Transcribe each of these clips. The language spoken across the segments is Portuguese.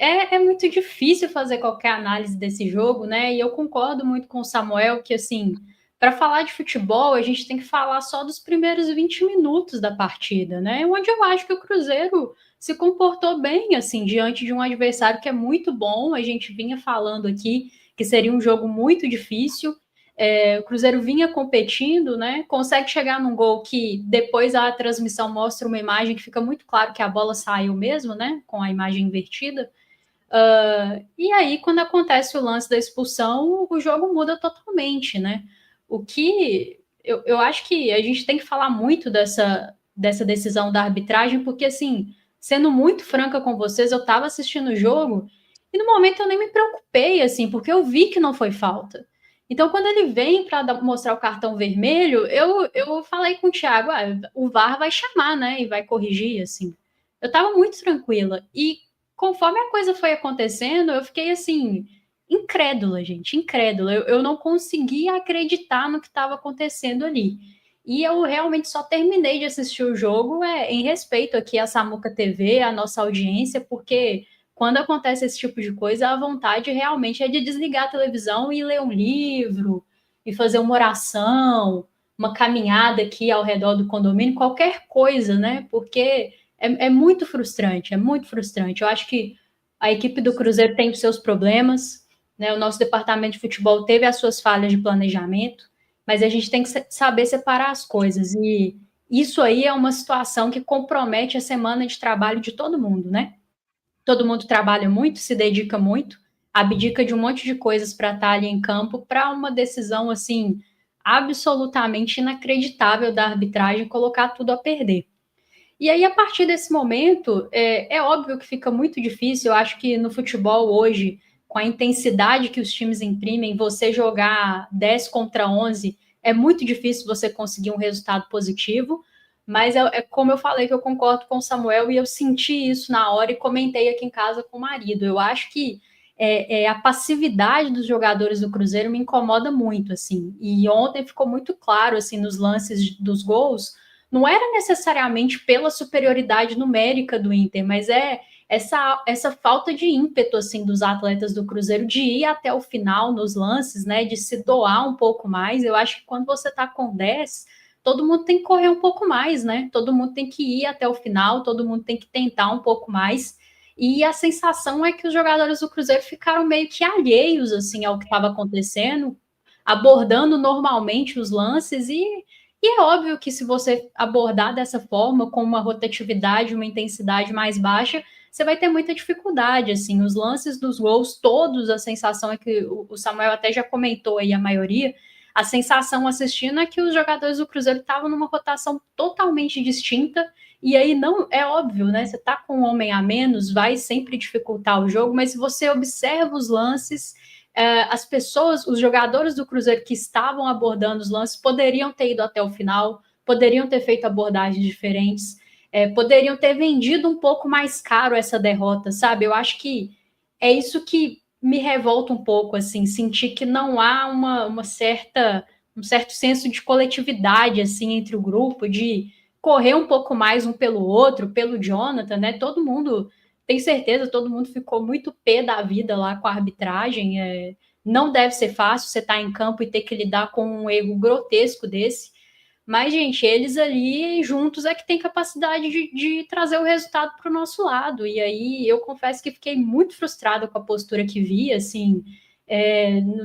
É muito difícil fazer qualquer análise desse jogo, né? E eu concordo muito com o Samuel que, assim, para falar de futebol, a gente tem que falar só dos primeiros 20 minutos da partida, né? Onde eu acho que o Cruzeiro se comportou bem, assim, diante de um adversário que é muito bom. A gente vinha falando aqui que seria um jogo muito difícil. O Cruzeiro vinha competindo, né? Consegue chegar num gol que depois a transmissão mostra uma imagem que fica muito claro que a bola saiu mesmo, né? Com a imagem invertida. E aí, quando acontece o lance da expulsão, o jogo muda totalmente, né? O que eu acho que a gente tem que falar muito dessa decisão da arbitragem, porque, assim, sendo muito franca com vocês, eu estava assistindo o jogo e no momento eu nem me preocupei, assim, porque eu vi que não foi falta. Então, quando ele vem para mostrar o cartão vermelho, eu falei com o Thiago, o VAR vai chamar, né? E vai corrigir, assim. Eu estava muito tranquila. E conforme a coisa foi acontecendo, eu fiquei assim, incrédula, gente, incrédula. Eu não conseguia acreditar no que estava acontecendo ali. E eu realmente só terminei de assistir o jogo em respeito aqui à Samuca TV, à nossa audiência, porque quando acontece esse tipo de coisa, a vontade realmente é de desligar a televisão e ler um livro, e fazer uma oração, uma caminhada aqui ao redor do condomínio, qualquer coisa, né? Porque é muito frustrante, é muito frustrante. Eu acho que a equipe do Cruzeiro tem os seus problemas, né? O nosso departamento de futebol teve as suas falhas de planejamento, mas a gente tem que saber separar as coisas. E isso aí é uma situação que compromete a semana de trabalho de todo mundo, né? Todo mundo trabalha muito, se dedica muito, abdica de um monte de coisas para estar ali em campo para uma decisão assim absolutamente inacreditável da arbitragem colocar tudo a perder. E aí, a partir desse momento, é óbvio que fica muito difícil. Eu acho que no futebol hoje, com a intensidade que os times imprimem, você jogar 10 contra 11 é muito difícil você conseguir um resultado positivo. Mas é como eu falei, que eu concordo com o Samuel e eu senti isso na hora e comentei aqui em casa com o marido. Eu acho que a passividade dos jogadores do Cruzeiro me incomoda muito, assim. E ontem ficou muito claro, assim, nos lances dos gols, não era necessariamente pela superioridade numérica do Inter, mas essa falta de ímpeto assim dos atletas do Cruzeiro de ir até o final nos lances, né, de se doar um pouco mais. Eu acho que quando você está com 10, todo mundo tem que correr um pouco mais, né? Todo mundo tem que ir até o final, todo mundo tem que tentar um pouco mais. E a sensação é que os jogadores do Cruzeiro ficaram meio que alheios assim ao que estava acontecendo, abordando normalmente os lances e é óbvio que se você abordar dessa forma, com uma rotatividade, uma intensidade mais baixa, você vai ter muita dificuldade, assim, os lances dos gols, todos, a sensação é que o Samuel até já comentou aí a maioria, a sensação assistindo é que os jogadores do Cruzeiro estavam numa rotação totalmente distinta, e aí não, é óbvio, né, você tá com um homem a menos, vai sempre dificultar o jogo, mas se você observa os lances, as pessoas, os jogadores do Cruzeiro que estavam abordando os lances poderiam ter ido até o final, poderiam ter feito abordagens diferentes, poderiam ter vendido um pouco mais caro essa derrota, sabe? Eu acho que é isso que me revolta um pouco, assim, sentir que não há um certo senso de coletividade, assim, entre o grupo, de correr um pouco mais um pelo outro, pelo Jonathan, né? Todo mundo, tenho certeza, todo mundo ficou muito pé da vida lá com a arbitragem. Não deve ser fácil você estar em campo e ter que lidar com um erro grotesco desse. Mas, gente, eles ali juntos é que tem capacidade de trazer o resultado para o nosso lado. E aí eu confesso que fiquei muito frustrada com a postura que vi, assim.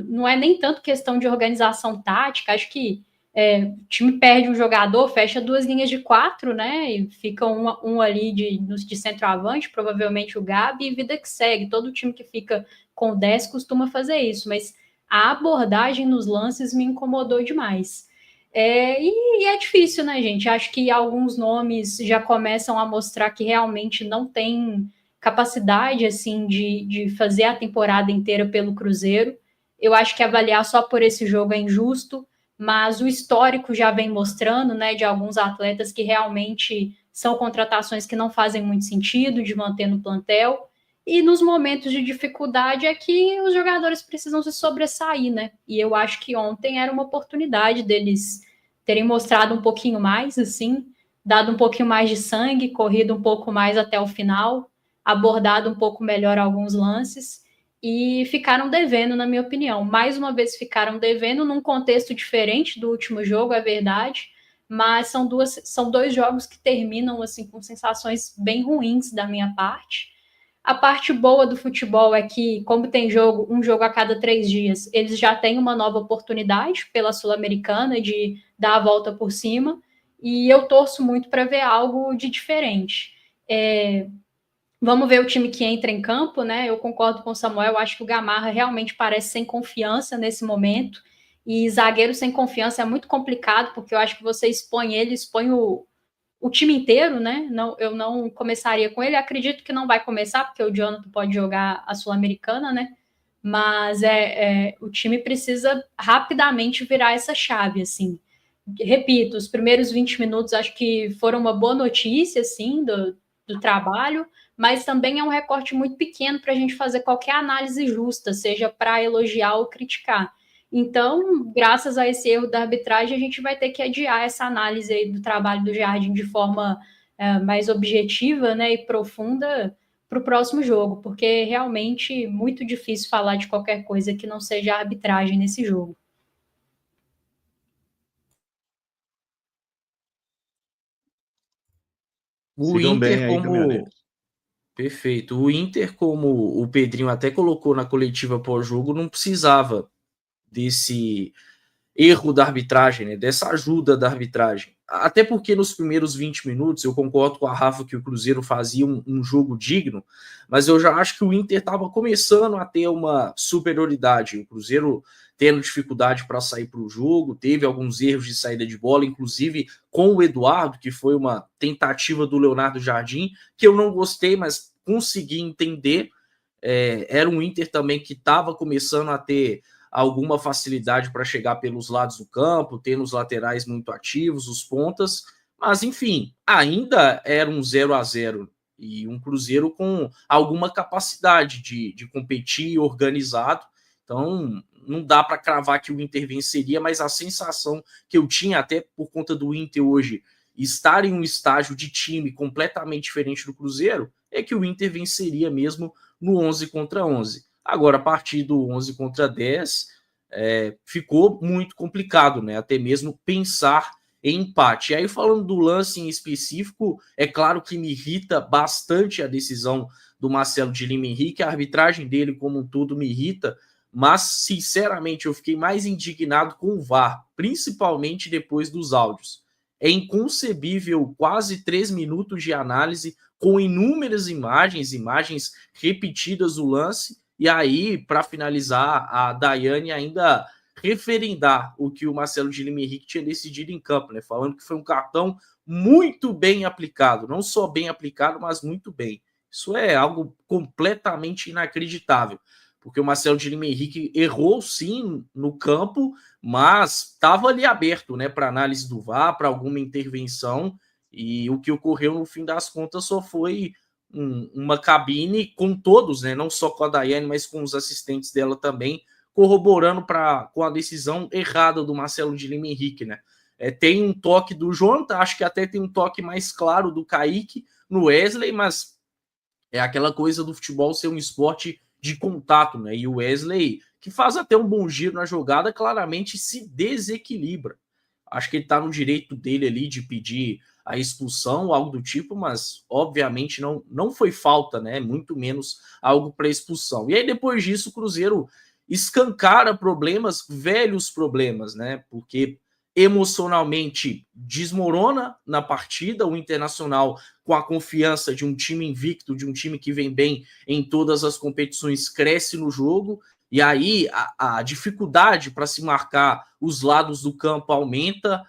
Não é nem tanto questão de organização tática, acho que o time perde um jogador, fecha duas linhas de quatro, né? E fica um ali de centroavante, provavelmente o Gabi, e vida que segue. Todo time que fica com 10 costuma fazer isso, mas a abordagem nos lances me incomodou demais. E é difícil, né, gente? Acho que alguns nomes já começam a mostrar que realmente não tem capacidade, assim, de fazer a temporada inteira pelo Cruzeiro. Eu acho que avaliar só por esse jogo é injusto, mas o histórico já vem mostrando, né, de alguns atletas que realmente são contratações que não fazem muito sentido de manter no plantel. E nos momentos de dificuldade é que os jogadores precisam se sobressair, né? E eu acho que ontem era uma oportunidade deles terem mostrado um pouquinho mais, assim, dado um pouquinho mais de sangue, corrido um pouco mais até o final. abordado um pouco melhor alguns lances e ficaram devendo, na minha opinião. Mais uma vez ficaram devendo num contexto diferente do último jogo, é verdade, mas são dois jogos que terminam assim com sensações bem ruins da minha parte. A parte boa do futebol é que, como tem um jogo a cada 3 dias, eles já têm uma nova oportunidade pela Sul-Americana de dar a volta por cima, e eu torço muito para ver algo de diferente. Vamos ver o time que entra em campo, né? Eu concordo com o Samuel, eu acho que o Gamarra realmente parece sem confiança nesse momento, e zagueiro sem confiança é muito complicado, porque eu acho que você expõe o time inteiro, né? Não, eu não começaria com ele. Acredito que não vai começar, porque o Jonathan pode jogar a Sul-Americana, né? Mas o time precisa rapidamente virar essa chave, assim. Repito, os primeiros 20 minutos acho que foram uma boa notícia, assim, do trabalho, mas também é um recorte muito pequeno para a gente fazer qualquer análise justa, seja para elogiar ou criticar. Então, graças a esse erro da arbitragem, a gente vai ter que adiar essa análise aí do trabalho do Jardim de forma mais objetiva, né, e profunda para o próximo jogo, porque é realmente muito difícil falar de qualquer coisa que não seja arbitragem nesse jogo. O Sigam bem Inter aí, como... caminhoneiros. Perfeito. O Inter, como o Pedrinho até colocou na coletiva pós-jogo, não precisava desse erro da arbitragem, né? Dessa ajuda da arbitragem. Até porque nos primeiros 20 minutos, eu concordo com a Rafa que o Cruzeiro fazia um jogo digno, mas eu já acho que o Inter estava começando a ter uma superioridade. O Cruzeiro tendo dificuldade para sair para o jogo, teve alguns erros de saída de bola, inclusive com o Eduardo, que foi uma tentativa do Leonardo Jardim, que eu não gostei, mas consegui entender. Era um Inter também que estava começando a ter alguma facilidade para chegar pelos lados do campo, tendo os laterais muito ativos, os pontas, mas enfim, ainda era um 0-0 e um Cruzeiro com alguma capacidade de competir organizado. Então, não dá para cravar que o Inter venceria, mas a sensação que eu tinha, até por conta do Inter hoje estar em um estágio de time completamente diferente do Cruzeiro, é que o Inter venceria mesmo no 11 contra 11. Agora, a partir do 11 contra 10, ficou muito complicado, né? Até mesmo pensar em empate. E aí, falando do lance em específico, é claro que me irrita bastante a decisão do Marcelo de Lima Henrique, a arbitragem dele como um todo me irrita, mas, sinceramente, eu fiquei mais indignado com o VAR, principalmente depois dos áudios. É inconcebível quase 3 minutos de análise com inúmeras imagens repetidas do lance, e aí, para finalizar, a Daiane ainda referendar o que o Marcelo de Lima Henrique tinha decidido em campo, né? Falando que foi um cartão muito bem aplicado, não só bem aplicado, mas muito bem. Isso é algo completamente inacreditável, porque o Marcelo de Lima Henrique errou sim no campo, mas estava ali aberto, né, para análise do VAR, para alguma intervenção, e o que ocorreu no fim das contas só foi uma cabine com todos, né, não só com a Daiane, mas com os assistentes dela também, corroborando com a decisão errada do Marcelo de Lima Henrique, né. Tem um toque do Jonathan, acho que até tem um toque mais claro do Kaique no Wesley, mas é aquela coisa do futebol ser um esporte de contato, né? E o Wesley, que faz até um bom giro na jogada, claramente se desequilibra. Acho que ele está no direito dele ali de pedir a expulsão, algo do tipo, mas obviamente não foi falta, né? Muito menos algo para expulsão. E aí depois disso o Cruzeiro escancara problemas, velhos problemas, né? Porque emocionalmente desmorona na partida, o Internacional com a confiança de um time invicto, de um time que vem bem em todas as competições, cresce no jogo, e aí a dificuldade para se marcar os lados do campo aumenta.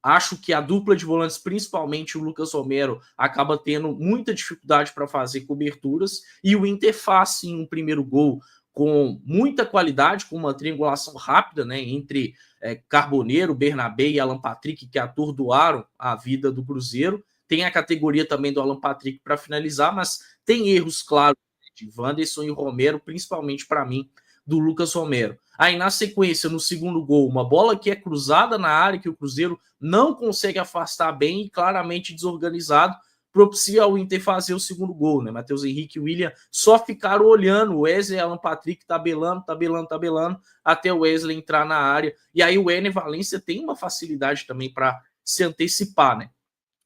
Acho que a dupla de volantes, principalmente o Lucas Romero, acaba tendo muita dificuldade para fazer coberturas, e o Inter faz sim um primeiro gol com muita qualidade, com uma triangulação rápida, né, entre Carboneiro, Bernabé e Alan Patrick, que atordoaram a vida do Cruzeiro. Tem a categoria também do Alan Patrick para finalizar, mas tem erros claros de Wanderson e Romero, principalmente para mim, do Lucas Romero. Aí na sequência, no segundo gol, uma bola que é cruzada na área, que o Cruzeiro não consegue afastar bem e claramente desorganizado. propicia ao Inter fazer o segundo gol, né? Matheus Henrique e William só ficaram olhando o Wesley e Alan Patrick tabelando, até o Wesley entrar na área. E aí o Ener Valencia tem uma facilidade também para se antecipar, né?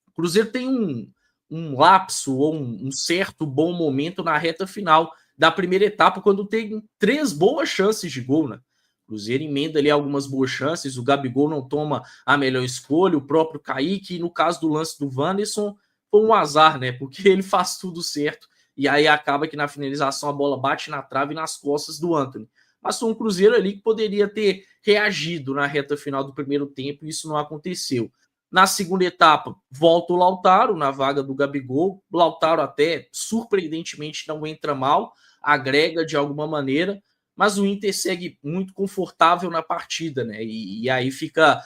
O Cruzeiro tem um lapso ou um certo bom momento na reta final da primeira etapa, quando tem 3 boas chances de gol, né? O Cruzeiro emenda ali algumas boas chances, o Gabigol não toma a melhor escolha, o próprio Kaique, e no caso do lance do Wanderson, foi um azar, né? Porque ele faz tudo certo, e aí acaba que na finalização a bola bate na trave e nas costas do Antony. Mas foi um Cruzeiro ali que poderia ter reagido na reta final do primeiro tempo, e isso não aconteceu. Na segunda etapa, volta o Lautaro na vaga do Gabigol. O Lautaro até, surpreendentemente, não entra mal, agrega de alguma maneira, mas o Inter segue muito confortável na partida, né? E aí fica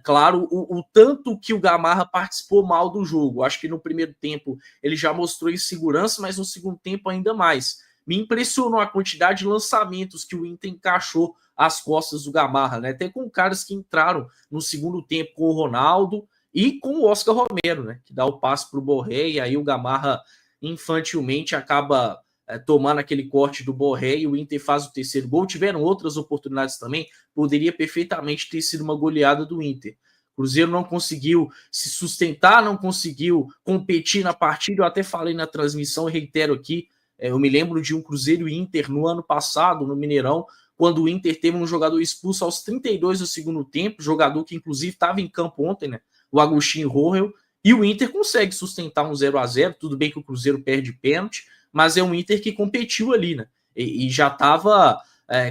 claro o tanto que o Gamarra participou mal do jogo. Acho que no primeiro tempo ele já mostrou insegurança, mas no segundo tempo ainda mais. Me impressionou a quantidade de lançamentos que o Inter encaixou às costas do Gamarra, né? Até com caras que entraram no segundo tempo com o Ronaldo e com o Oscar Romero, né? Que dá o passe para o Borré, e aí o Gamarra infantilmente acaba tomando aquele corte do Borré e o Inter faz o terceiro gol. Tiveram outras oportunidades também, poderia perfeitamente ter sido uma goleada do Inter. O Cruzeiro não conseguiu se sustentar, não conseguiu competir na partida. Eu até falei na transmissão e reitero aqui, eu me lembro de um Cruzeiro e Inter no ano passado, no Mineirão, quando o Inter teve um jogador expulso aos 32 do segundo tempo, jogador que inclusive estava em campo ontem, né? O Agustin Rohel, e o Inter consegue sustentar um 0-0, tudo bem que o Cruzeiro perde pênalti, mas é um Inter que competiu ali, né? E já estava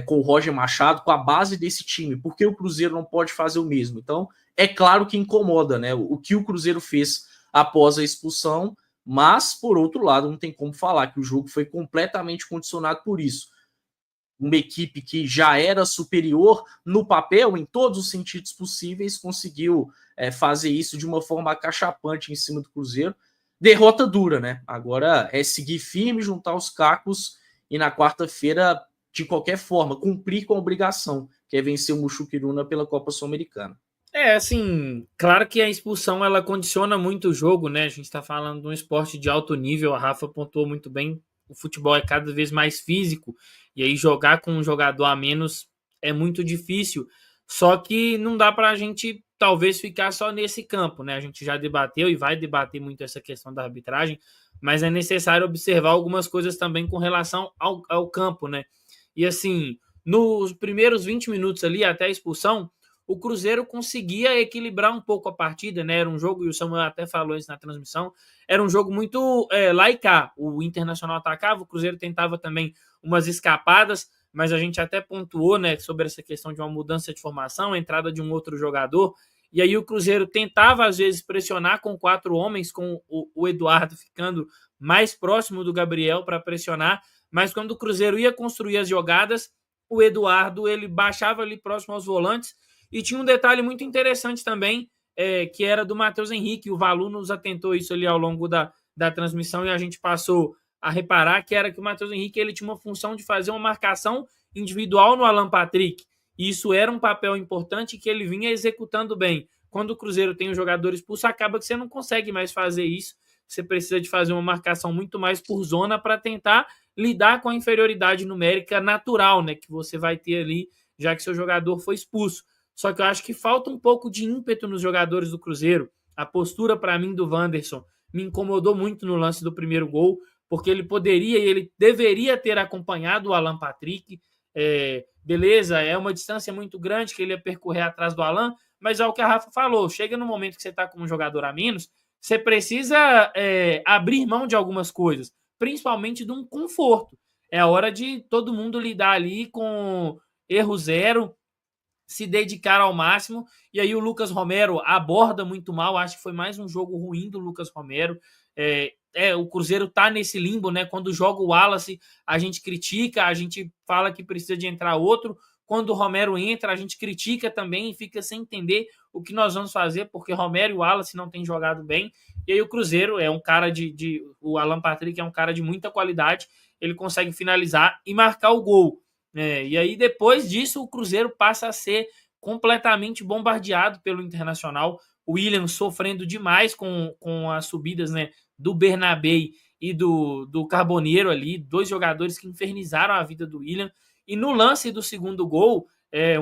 com o Roger Machado, com a base desse time, porque o Cruzeiro não pode fazer o mesmo. Então, é claro que incomoda, né? O que o Cruzeiro fez após a expulsão, mas, por outro lado, não tem como falar que o jogo foi completamente condicionado por isso. Uma equipe que já era superior no papel, em todos os sentidos possíveis, conseguiu fazer isso de uma forma acachapante em cima do Cruzeiro. Derrota dura, né? Agora é seguir firme, juntar os cacos e na quarta-feira, de qualquer forma, cumprir com a obrigação, que é vencer o Muxuquiruna pela Copa Sul-Americana. Assim, claro que a expulsão ela condiciona muito o jogo, né? A gente está falando de um esporte de alto nível, a Rafa pontuou muito bem, o futebol é cada vez mais físico, e aí jogar com um jogador a menos é muito difícil, só que não dá para a gente talvez ficar só nesse campo, né? A gente já debateu e vai debater muito essa questão da arbitragem, mas é necessário observar algumas coisas também com relação ao campo, né? E assim, nos primeiros 20 minutos ali, até a expulsão, o Cruzeiro conseguia equilibrar um pouco a partida, né? Era um jogo, e o Samuel até falou isso na transmissão, era um jogo muito lá e cá. O Internacional atacava, o Cruzeiro tentava também umas escapadas, mas a gente até pontuou, né, sobre essa questão de uma mudança de formação, a entrada de um outro jogador, e aí o Cruzeiro tentava às vezes pressionar com 4 homens, com o Eduardo ficando mais próximo do Gabriel para pressionar, mas quando o Cruzeiro ia construir as jogadas, o Eduardo ele baixava ali próximo aos volantes. E tinha um detalhe muito interessante também, que era do Matheus Henrique. O Valu nos atentou isso ali ao longo da transmissão e a gente passou a reparar, que era que o Matheus Henrique ele tinha uma função de fazer uma marcação individual no Alan Patrick. E isso era um papel importante que ele vinha executando bem. Quando o Cruzeiro tem um jogador expulso, acaba que você não consegue mais fazer isso. Você precisa de fazer uma marcação muito mais por zona para tentar lidar com a inferioridade numérica natural, né, que você vai ter ali, já que seu jogador foi expulso. Só que eu acho que falta um pouco de ímpeto nos jogadores do Cruzeiro. A postura, para mim, do Wanderson me incomodou muito no lance do primeiro gol, porque ele poderia e ele deveria ter acompanhado o Alan Patrick. Beleza, é uma distância muito grande que ele ia percorrer atrás do Alan, mas é o que a Rafa falou, chega no momento que você está com um jogador a menos, você precisa abrir mão de algumas coisas, principalmente de um conforto. É a hora de todo mundo lidar ali com erro zero, se dedicar ao máximo, e aí o Lucas Romero aborda muito mal, acho que foi mais um jogo ruim do Lucas Romero. O Cruzeiro tá nesse limbo, né? Quando joga o Wallace, a gente critica, a gente fala que precisa de entrar outro, quando o Romero entra, a gente critica também e fica sem entender o que nós vamos fazer, porque Romero e o Wallace não têm jogado bem, e aí o Cruzeiro é um cara o Alan Patrick é um cara de muita qualidade, ele consegue finalizar e marcar o gol. E aí depois disso o Cruzeiro passa a ser completamente bombardeado pelo Internacional, o Willian sofrendo demais com as subidas, né, do Bernabé e do Carboneiro ali, 2 jogadores que infernizaram a vida do Willian. E no lance do segundo gol,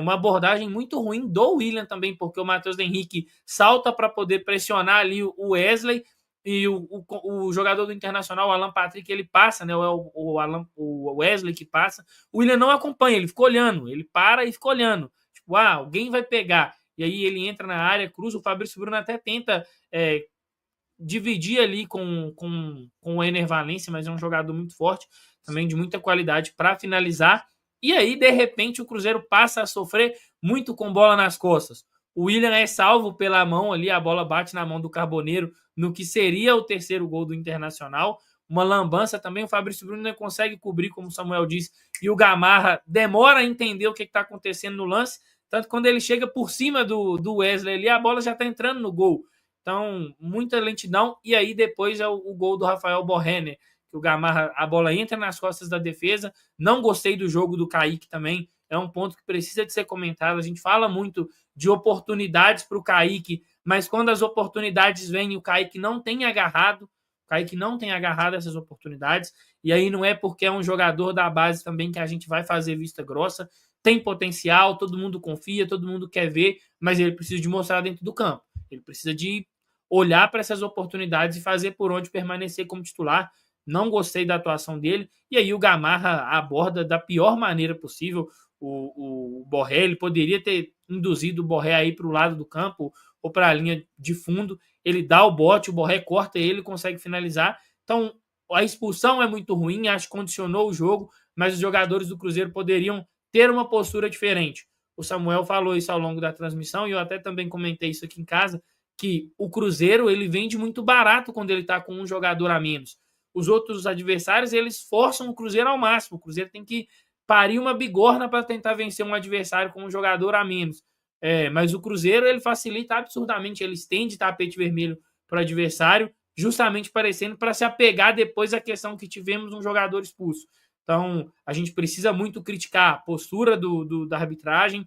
uma abordagem muito ruim do Willian também, porque o Matheus Henrique salta para poder pressionar ali o Wesley, e o jogador do Internacional, o Alan Patrick, ele passa, né? O Wesley que passa. O Willian não acompanha, ele fica olhando, ele para e fica olhando. Tipo, alguém vai pegar. E aí ele entra na área, cruza, o Fabrício Bruno até tenta dividir ali com o Ener Valencia, mas é um jogador muito forte, também de muita qualidade para finalizar. E aí, de repente, o Cruzeiro passa a sofrer muito com bola nas costas. O Willian é salvo pela mão ali, a bola bate na mão do Carboneiro, no que seria o terceiro gol do Internacional. Uma lambança também, o Fabrício Bruno não consegue cobrir, como o Samuel disse, e o Gamarra demora a entender o que está acontecendo no lance, tanto que quando ele chega por cima do Wesley ali, a bola já está entrando no gol. Então, muita lentidão, e aí depois é o gol do Rafael Borré, né? Que o Gamarra, a bola entra nas costas da defesa. Não gostei do jogo do Kaique também, é um ponto que precisa de ser comentado. A gente fala muito de oportunidades para o Kaique, mas quando as oportunidades vêm, o Kaique não tem agarrado, essas oportunidades, e aí não é porque é um jogador da base também que a gente vai fazer vista grossa. Tem potencial, todo mundo confia, todo mundo quer ver, mas ele precisa de mostrar dentro do campo. Ele precisa de olhar para essas oportunidades e fazer por onde permanecer como titular. Não gostei da atuação dele, e aí o Gamarra aborda da pior maneira possível o Borré. Ele poderia ter induzido o Borré aí para o lado do campo ou para a linha de fundo. Ele dá o bote, o Borré corta ele, consegue finalizar. Então, a expulsão é muito ruim, acho que condicionou o jogo, mas os jogadores do Cruzeiro poderiam ter uma postura diferente. O Samuel falou isso ao longo da transmissão, e eu até também comentei isso aqui em casa, que o Cruzeiro ele vende muito barato quando ele está com um jogador a menos. Os outros adversários, eles forçam o Cruzeiro ao máximo. O Cruzeiro tem que parir uma bigorna para tentar vencer um adversário com um jogador a menos. Mas o Cruzeiro, ele facilita absurdamente, ele estende tapete vermelho para o adversário, justamente parecendo para se apegar depois à questão que tivemos um jogador expulso. Então, a gente precisa muito criticar a postura da arbitragem,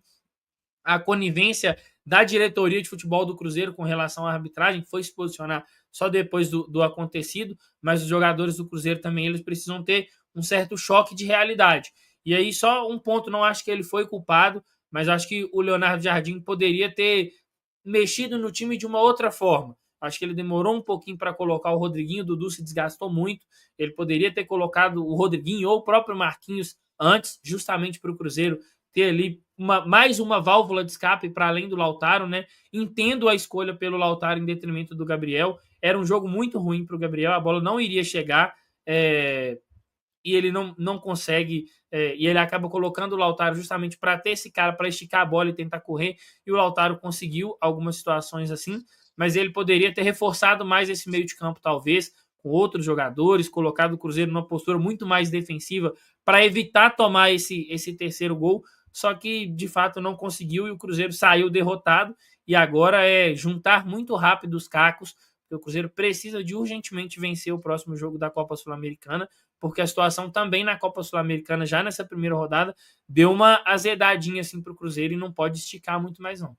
a conivência da diretoria de futebol do Cruzeiro com relação à arbitragem, que foi se posicionar só depois do acontecido, mas os jogadores do Cruzeiro também eles precisam ter um certo choque de realidade. E aí, só um ponto, não acho que ele foi culpado, mas acho que o Leonardo Jardim poderia ter mexido no time de uma outra forma. Acho que ele demorou um pouquinho para colocar o Rodriguinho, o Dudu se desgastou muito. Ele poderia ter colocado o Rodriguinho ou o próprio Marquinhos antes, justamente para o Cruzeiro ter ali mais uma válvula de escape para além do Lautaro, né? Entendo a escolha pelo Lautaro em detrimento do Gabriel. Era um jogo muito ruim para o Gabriel, a bola não iria chegar, e ele não consegue, e ele acaba colocando o Lautaro justamente para ter esse cara para esticar a bola e tentar correr, e o Lautaro conseguiu algumas situações assim, mas ele poderia ter reforçado mais esse meio de campo, talvez, com outros jogadores, colocado o Cruzeiro numa postura muito mais defensiva para evitar tomar esse terceiro gol, só que, de fato, não conseguiu e o Cruzeiro saiu derrotado, e agora é juntar muito rápido os cacos, porque o Cruzeiro precisa de urgentemente vencer o próximo jogo da Copa Sul-Americana, porque a situação também na Copa Sul-Americana, já nessa primeira rodada, deu uma azedadinha assim para o Cruzeiro e não pode esticar muito mais não.